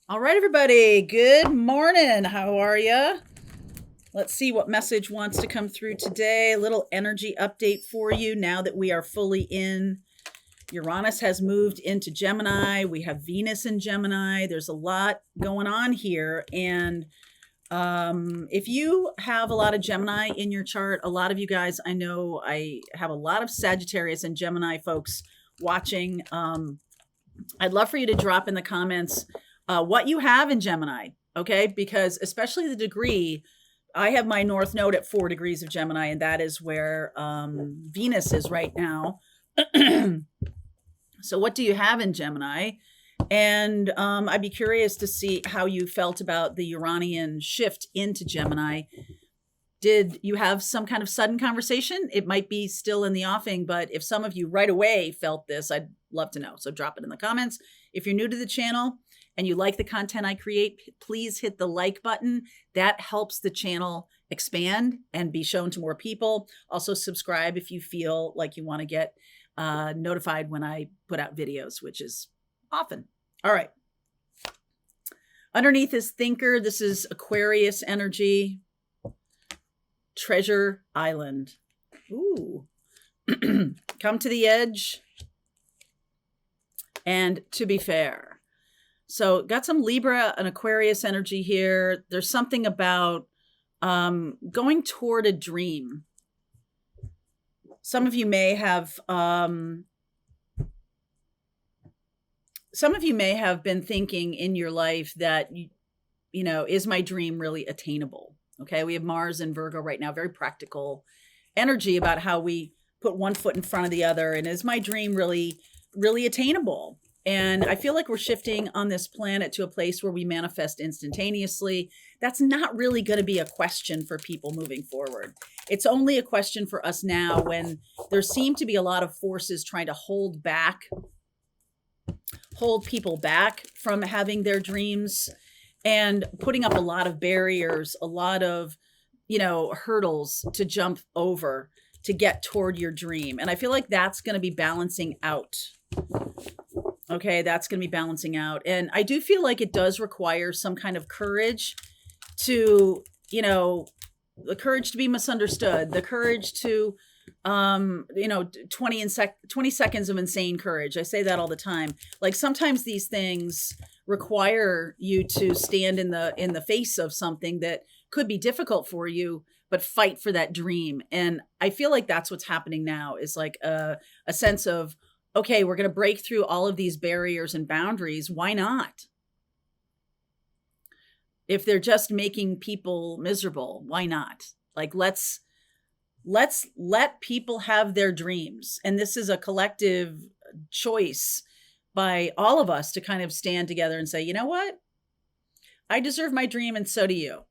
All right, everybody. Good morning. How are you? Let's see what message wants to come through today. A little energy update for you now that we are fully in. Uranus has moved into Gemini. We have Venus in Gemini. There's a lot going on here. And if you have a lot of Gemini in your chart, a lot of you guys, I know I have a lot of Sagittarius and Gemini folks watching. I'd love for you to drop in the comments what you have in Gemini, okay? Because especially the degree, I have my North Node at 4 degrees of Gemini, and that is where Venus is right now. So, what do you have in Gemini? And I'd be curious to see how you felt about the Uranian shift into Gemini. Did you have some kind of sudden conversation? It might be still in the offing, but if some of you right away felt this, I'd love to know. So drop it in the comments. If you're new to the channel and you like the content I create, please hit the like button. That helps the channel expand and be shown to more people. Also subscribe if you feel like you want to get notified when I put out videos, which is often. All right. Underneath is Thinker. This is Aquarius energy. Treasure Island. Ooh. Come to the edge. And to be fair. So got some Libra and Aquarius energy here. There's something about going toward a dream. Some of you may have been thinking in your life that, you know, is my dream really attainable? Okay, we have Mars in Virgo right now, very practical energy about how we put one foot in front of the other. And is my dream really, really attainable? And I feel like we're shifting on this planet to a place where we manifest instantaneously. That's not really going to be a question for people moving forward. It's only a question for us now when there seem to be a lot of forces trying to hold people back from having their dreams and putting up a lot of barriers, a lot of, hurdles to jump over to get toward your dream. And I feel like that's going to be balancing out. Okay, that's going to be balancing out. And I do feel like it does require some kind of courage to, the courage to be misunderstood, the courage to, 20 seconds of insane courage. I say that all the time. Like sometimes these things require you to stand in the face of something that could be difficult for you, but fight for that dream. And I feel like that's what's happening now is like a sense of, okay, we're going to break through all of these barriers and boundaries. Why not? If they're just making people miserable, why not? Like, let's let people have their dreams. And this is a collective choice by all of us to kind of stand together and say, you know what? I deserve my dream and so do you.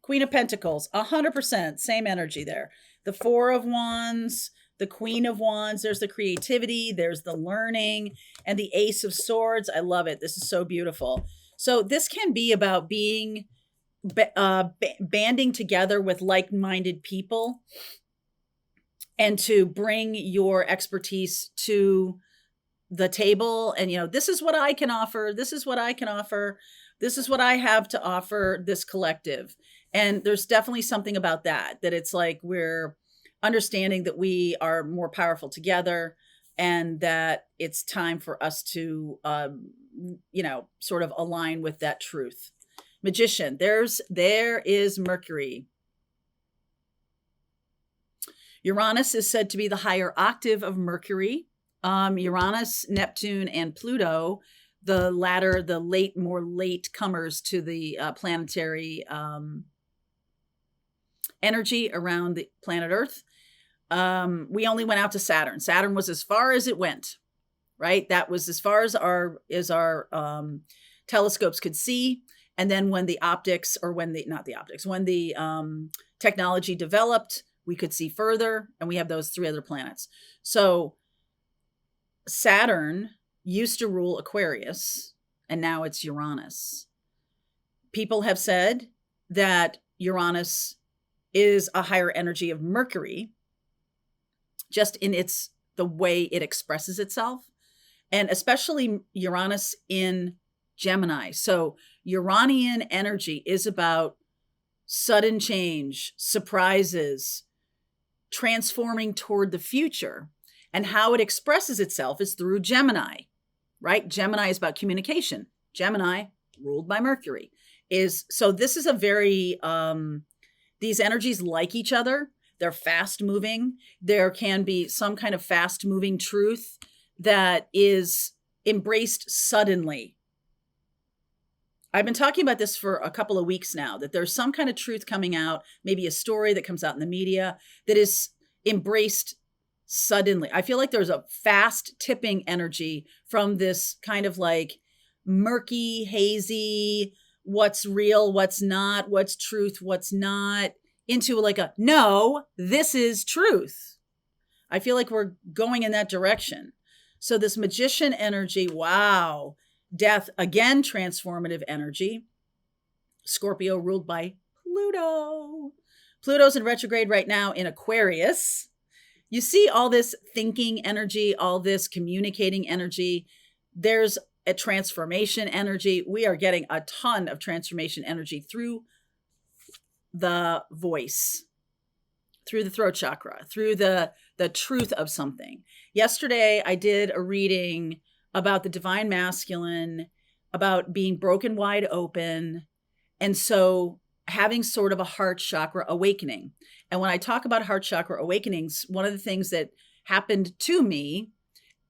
Queen of Pentacles, 100%, same energy there. The Four of Wands, the Queen of Wands, there's the creativity, there's the learning, and the Ace of Swords. I love it. This is so beautiful. So this can be about being banding together with like-minded people and to bring your expertise to the table. And, this is what I can offer. This is what I can offer. This is what I have to offer this collective. And there's definitely something about that it's like we're understanding that we are more powerful together and that it's time for us to, sort of align with that truth. Magician, there is Mercury. Uranus is said to be the higher octave of Mercury. Uranus, Neptune, and Pluto, the latter, the more late comers to the planetary energy around the planet Earth. We only went out to Saturn. Saturn was as far as it went, right? That was as far as our telescopes could see. And then when the technology developed, we could see further, and we have those 3 other planets. So Saturn used to rule Aquarius, and now it's Uranus. People have said that Uranus is a higher energy of Mercury, just in the way it expresses itself. and especially Uranus in Gemini. So Uranian energy is about sudden change, surprises, transforming toward the future. And how it expresses itself is through Gemini, right? Gemini is about communication. Gemini, ruled by Mercury, so this is a very, these energies like each other. They're fast moving. There can be some kind of fast moving truth that is embraced suddenly. I've been talking about this for a couple of weeks now, that there's some kind of truth coming out, maybe a story that comes out in the media that is embraced suddenly. I feel like there's a fast tipping energy from this kind of like murky, hazy, what's real, what's not, what's truth, what's not, into like a, no, this is truth. I feel like we're going in that direction. So this magician energy, wow, death, again, transformative energy. Scorpio ruled by Pluto. Pluto's in retrograde right now in Aquarius. You see all this thinking energy, all this communicating energy. There's a transformation energy. We are getting a ton of transformation energy through the voice, through the throat chakra, through the truth of something. Yesterday, I did a reading about the divine masculine, about being broken wide open, and so having sort of a heart chakra awakening. And when I talk about heart chakra awakenings, one of the things that happened to me,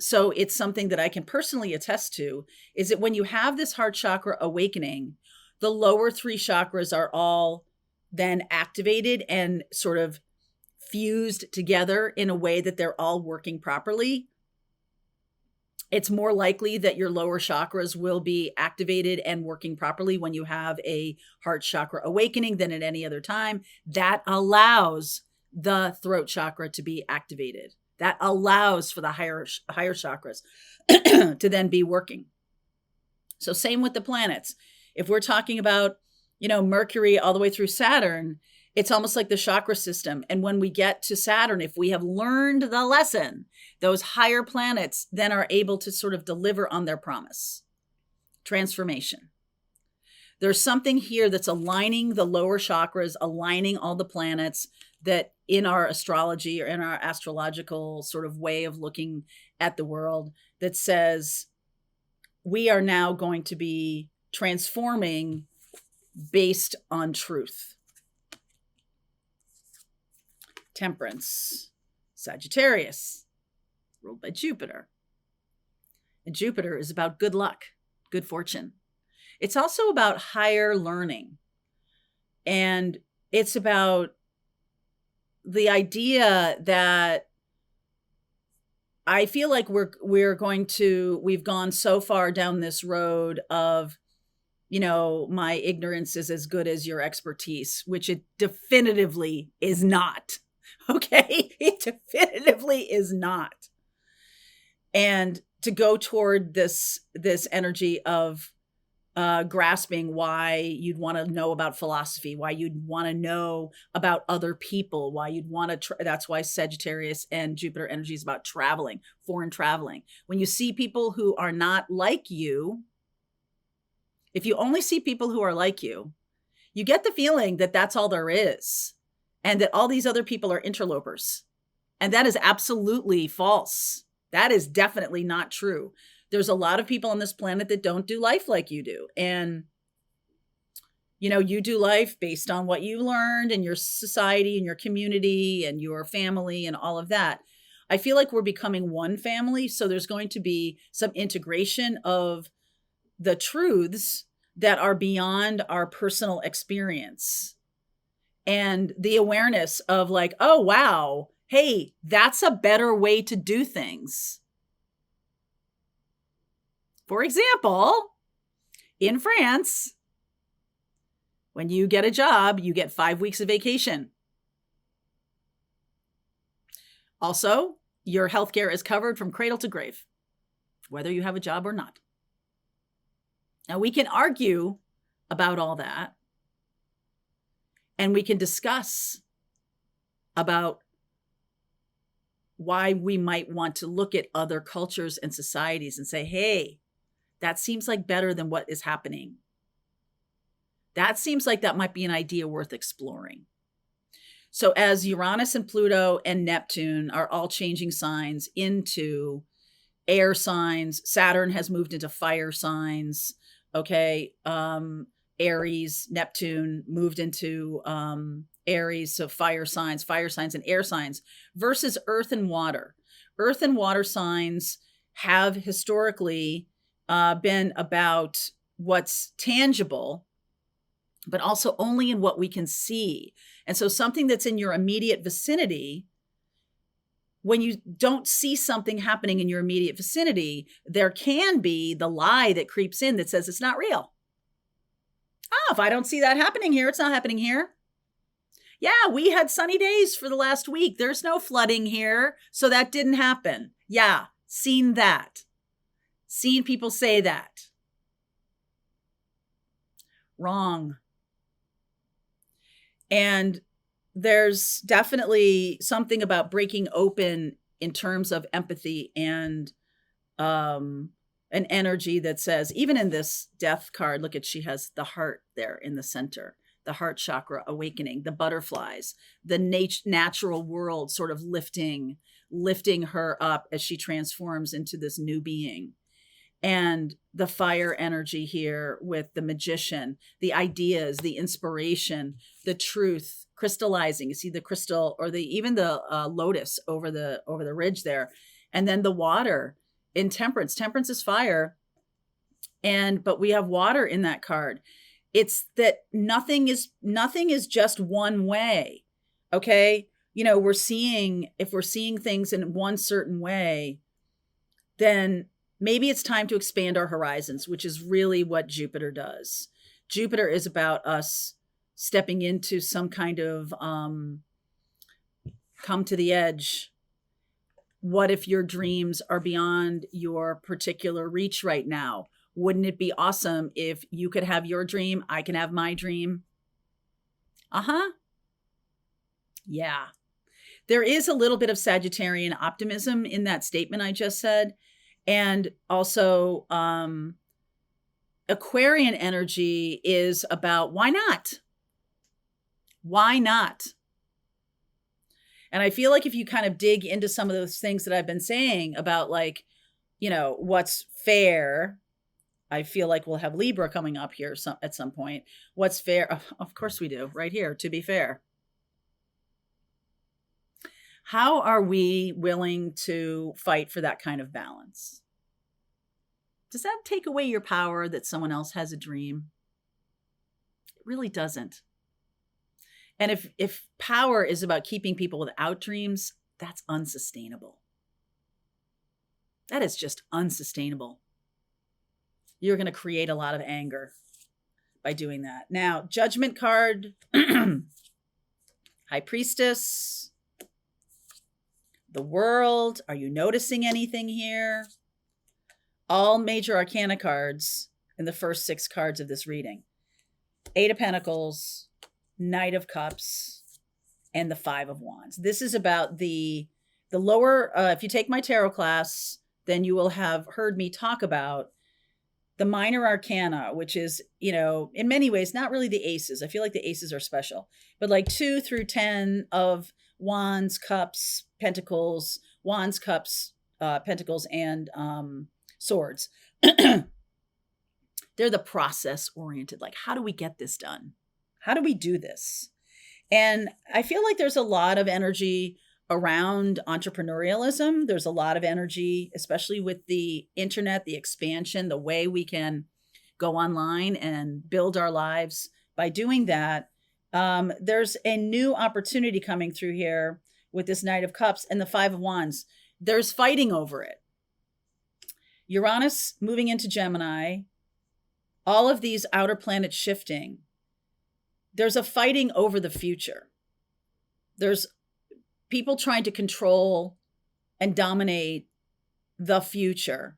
so it's something that I can personally attest to, is that when you have this heart chakra awakening, the lower three chakras are all then activated and sort of fused together in a way that they're all working properly. It's more likely that your lower chakras will be activated and working properly when you have a heart chakra awakening than at any other time. That allows the throat chakra to be activated. That allows for the higher chakras to then be working. So same with the planets. If we're talking about, Mercury all the way through Saturn, it's almost like the chakra system. And when we get to Saturn, if we have learned the lesson, those higher planets then are able to sort of deliver on their promise. Transformation. There's something here that's aligning the lower chakras, aligning all the planets, that in our astrology or in our astrological sort of way of looking at the world, that says we are now going to be transforming based on truth. Temperance, Sagittarius, ruled by Jupiter. And Jupiter is about good luck, good fortune. It's also about higher learning. And it's about the idea that I feel like we've gone so far down this road of, my ignorance is as good as your expertise, which it definitively is not. Okay? It definitively is not. And to go toward this energy of grasping why you'd want to know about philosophy, why you'd want to know about other people, why you'd want to, that's why Sagittarius and Jupiter energy is about traveling, foreign traveling. When you see people who are not like you, if you only see people who are like you get the feeling that that's all there is, and that all these other people are interlopers. And that is absolutely false. That is definitely not true. There's a lot of people on this planet that don't do life like you do. And, you do life based on what you learned in your society and your community and your family and all of that. I feel like we're becoming one family. So there's going to be some integration of the truths that are beyond our personal experience. And the awareness of like, oh, wow, hey, that's a better way to do things. For example, in France, when you get a job, you get 5 weeks of vacation. Also, your healthcare is covered from cradle to grave, whether you have a job or not. Now, we can argue about all that, and we can discuss about why we might want to look at other cultures and societies and say, hey, that seems like better than what is happening. That seems like that might be an idea worth exploring. So as Uranus and Pluto and Neptune are all changing signs into air signs, Saturn has moved into fire signs. Okay. Aries, Neptune moved into Aries. So fire signs and air signs versus earth and water. Earth and water signs have historically been about what's tangible, but also only in what we can see. And so something that's in your immediate vicinity, when you don't see something happening in your immediate vicinity, there can be the lie that creeps in that says it's not real. Oh, if I don't see that happening here, it's not happening here. Yeah, we had sunny days for the last week. There's no flooding here, so that didn't happen. Yeah, seen that. Seen people say that. Wrong. And there's definitely something about breaking open in terms of empathy and an energy that says, even in this death card, look at, she has the heart there in the center, the heart chakra awakening, the butterflies, the natural world sort of lifting her up as she transforms into this new being. And the fire energy here with the magician, the ideas, the inspiration, the truth crystallizing. You see the crystal, or even the lotus over the ridge there. And then the water in temperance. Temperance is fire. But we have water in that card. It's that nothing is just one way. Okay. If we're seeing things in one certain way, then maybe it's time to expand our horizons, which is really what Jupiter does. Jupiter is about us stepping into some kind of come to the edge. What if your dreams are beyond your particular reach right now? Wouldn't it be awesome if you could have your dream, I can have my dream? Yeah. There is a little bit of Sagittarian optimism in that statement I just said. And also, Aquarian energy is about why not? Why not? And I feel like if you kind of dig into some of those things that I've been saying about, like, what's fair, I feel like we'll have Libra coming up here at some point. What's fair? Of course we do, right here, to be fair. How are we willing to fight for that kind of balance? Does that take away your power that someone else has a dream? It really doesn't. And if power is about keeping people without dreams, that's unsustainable. That is just unsustainable. You're going to create a lot of anger by doing that. Now, Judgment card, High Priestess, the World. Are you noticing anything here? All major arcana cards in the first 6 cards of this reading. 8 of Pentacles, Knight of Cups, and the 5 of Wands. This is about the lower, if you take my tarot class, then you will have heard me talk about the minor arcana, which is, in many ways, not really the aces. I feel like the aces are special, but like 2 through 10 of Wands, Cups, Pentacles, Wands, Cups, Pentacles, and Swords. They're the process oriented. Like, how do we get this done? How do we do this? And I feel like there's a lot of energy around entrepreneurialism. There's a lot of energy, especially with the internet, the expansion, the way we can go online and build our lives by doing that. There's a new opportunity coming through here with this Knight of Cups and the 5 of Wands. There's fighting over it. Uranus moving into Gemini, all of these outer planets shifting. There's a fighting over the future. There's people trying to control and dominate the future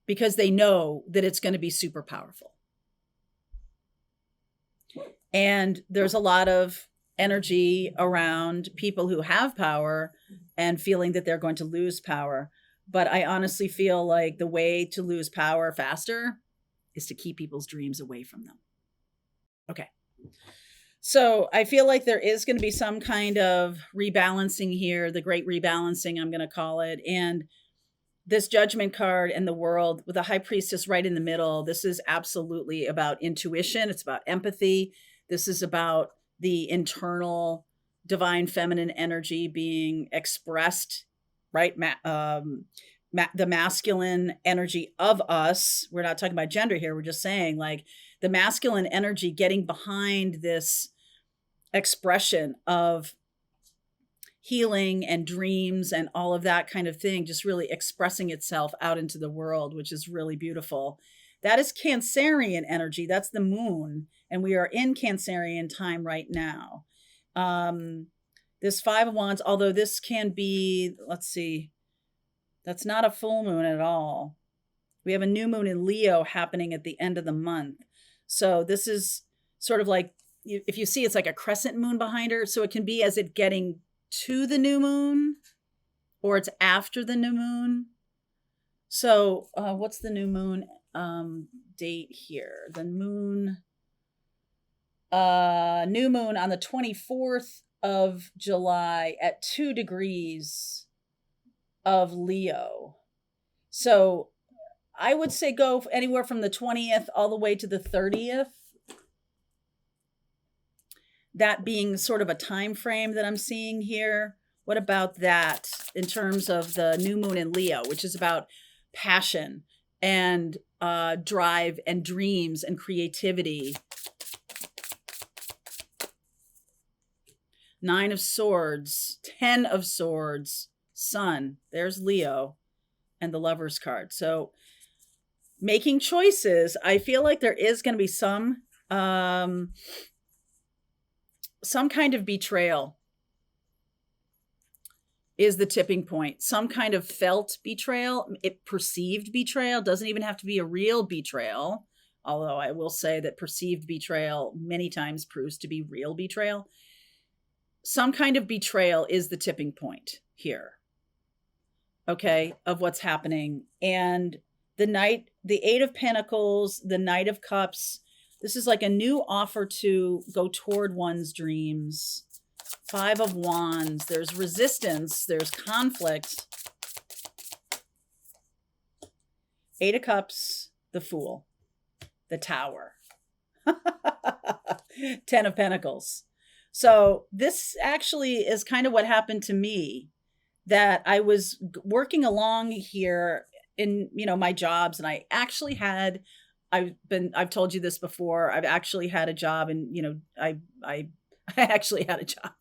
because they know that it's going to be super powerful. And there's a lot of energy around people who have power and feeling that they're going to lose power. But I honestly feel like the way to lose power faster is to keep people's dreams away from them. Okay. So I feel like there is going to be some kind of rebalancing here, the great rebalancing, I'm going to call it. And this judgment card and the world with the high priestess right in the middle, this is absolutely about intuition. It's about empathy. This is about the internal divine feminine energy being expressed, right? The masculine energy of us. We're not talking about gender here. We're just saying like the masculine energy getting behind this expression of healing and dreams and all of that kind of thing, just really expressing itself out into the world, which is really beautiful. That is Cancerian energy. That's the moon. And we are in Cancerian time right now. This Five of Wands, although this can be, let's see, that's not a full moon at all. We have a new moon in Leo happening at the end of the month. So this is sort of like, if you see, it's like a crescent moon behind her. So it can be as it getting to the new moon, or it's after the new moon. So what's the new moon date here? The moon, new moon on the 24th of July at 2 degrees of Leo. So I would say go anywhere from the 20th all the way to the 30th. That being sort of a time frame that I'm seeing here. What about that in terms of the new moon in Leo, which is about passion and drive and dreams and creativity? Nine of Swords, 10 of Swords, Sun. There's Leo and the Lover's card. So making choices. I feel like there is going to be some kind of betrayal is the tipping point. Some kind of felt betrayal, perceived betrayal. Doesn't even have to be a real betrayal. Although I will say that perceived betrayal many times proves to be real betrayal. Some kind of betrayal is the tipping point here. Okay, of what's happening. And the Eight of Pentacles, the Knight of Cups, this is like a new offer to go toward one's dreams. Five of Wands, there's resistance, there's conflict. Eight of Cups, the Fool, the Tower. 10 of Pentacles. So this actually is kind of what happened to me, that I was working along here in, my jobs, and I actually had I've told you this before. I've actually had a job, and I actually had a job.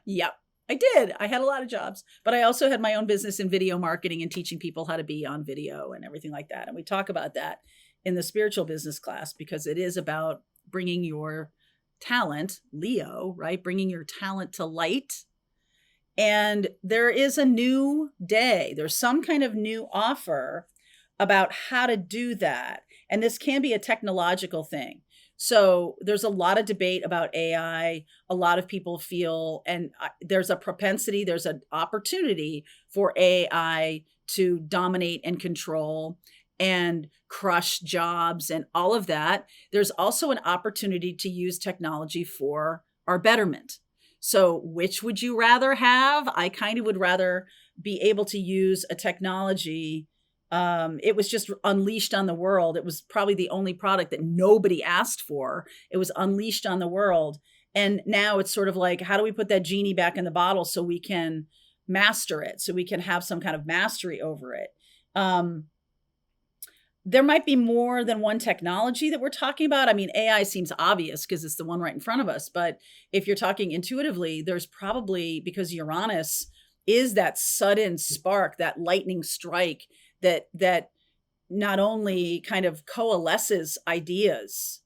Yep, I did. I had a lot of jobs, but I also had my own business in video marketing and teaching people how to be on video and everything like that. And we talk about that in the spiritual business class, because it is about bringing your talent, Leo, right? Bringing your talent to light. And there is a new day. There's some kind of new offer about how to do that. And this can be a technological thing. So there's a lot of debate about AI. A lot of people feel, and there's a propensity, there's an opportunity for AI to dominate and control and crush jobs and all of that. There's also an opportunity to use technology for our betterment. So which would you rather have? I kind of would rather be able to use a technology. It was just unleashed on the world. It was probably the only product that nobody asked for. It was unleashed on the world. And now it's sort of like, how do we put that genie back in the bottle so we can master it, so we can have some kind of mastery over it? There might be more than one technology that we're talking about. I mean, AI seems obvious because it's the one right in front of us. But if you're talking intuitively, there's probably, because Uranus is that sudden spark, that lightning strike that not only kind of coalesces ideas,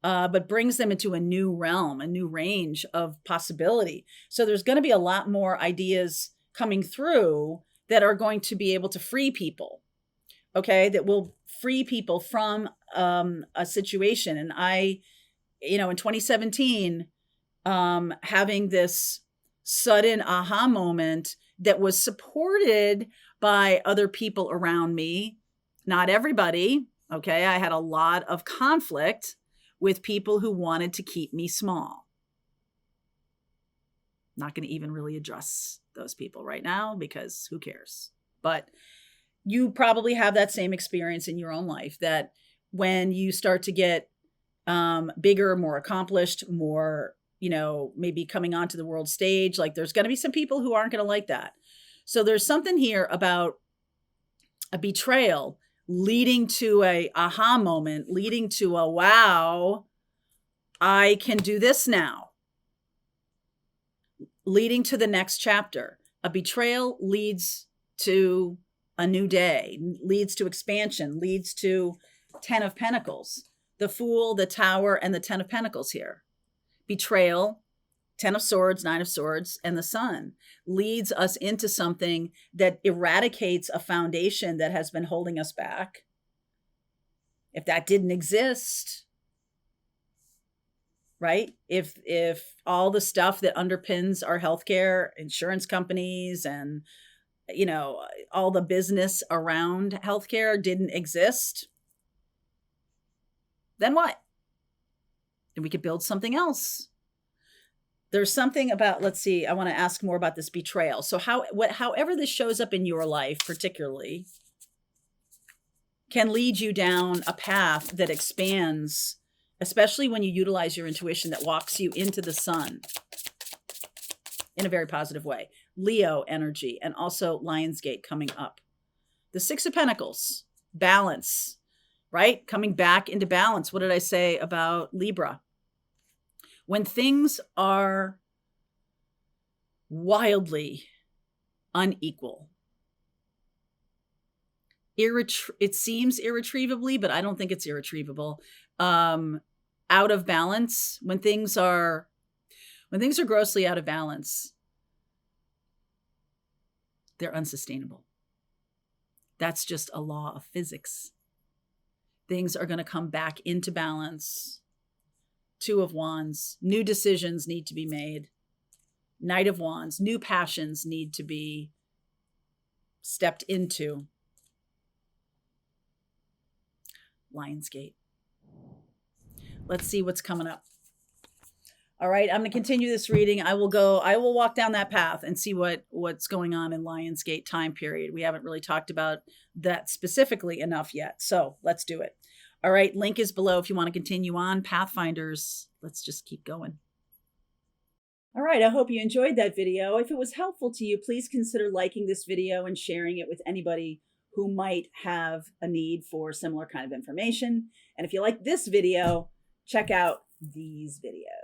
but brings them into a new realm, a new range of possibility. So there's going to be a lot more ideas coming through that are going to be able to free people. Okay, that will free people from a situation. And I, in 2017, having this sudden aha moment that was supported by other people around me. Not everybody, okay? I had a lot of conflict with people who wanted to keep me small. Not going to even really address those people right now because who cares? But you probably have that same experience in your own life, that when you start to get bigger, more accomplished, more, maybe coming onto the world stage, like there's going to be some people who aren't going to like that. So there's something here about a betrayal leading to a aha moment, leading to a wow, I can do this now, leading to the next chapter. A betrayal leads to a new day, leads to expansion, leads to 10 of Pentacles, the Fool, the Tower, and the 10 of Pentacles here. Betrayal, 10 of Swords, 9 of Swords, and the Sun leads us into something that eradicates a foundation that has been holding us back. If that didn't exist, right? If all the stuff that underpins our healthcare, insurance companies, and all the business around healthcare didn't exist, then what? Then we could build something else. There's something about, let's see, I want to ask more about this betrayal. So however this shows up in your life particularly can lead you down a path that expands, especially when you utilize your intuition, that walks you into the sun in a very positive way. Leo energy, and also Lionsgate coming up. The 6 of Pentacles, balance, right? Coming back into balance. What did I say about Libra? When things are wildly unequal, it seems irretrievably, but I don't think it's irretrievable. Out of balance, when things are grossly out of balance, they're unsustainable. That's just a law of physics. Things are going to come back into balance. 2 of Wands, new decisions need to be made. Knight of Wands, new passions need to be stepped into. Lionsgate. Let's see what's coming up. All right, I'm going to continue this reading. I will walk down that path and see what's going on in Lionsgate time period. We haven't really talked about that specifically enough yet. So let's do it. All right, link is below if you want to continue on. Pathfinders, let's just keep going. All right, I hope you enjoyed that video. If it was helpful to you, please consider liking this video and sharing it with anybody who might have a need for similar kind of information. And if you like this video, check out these videos.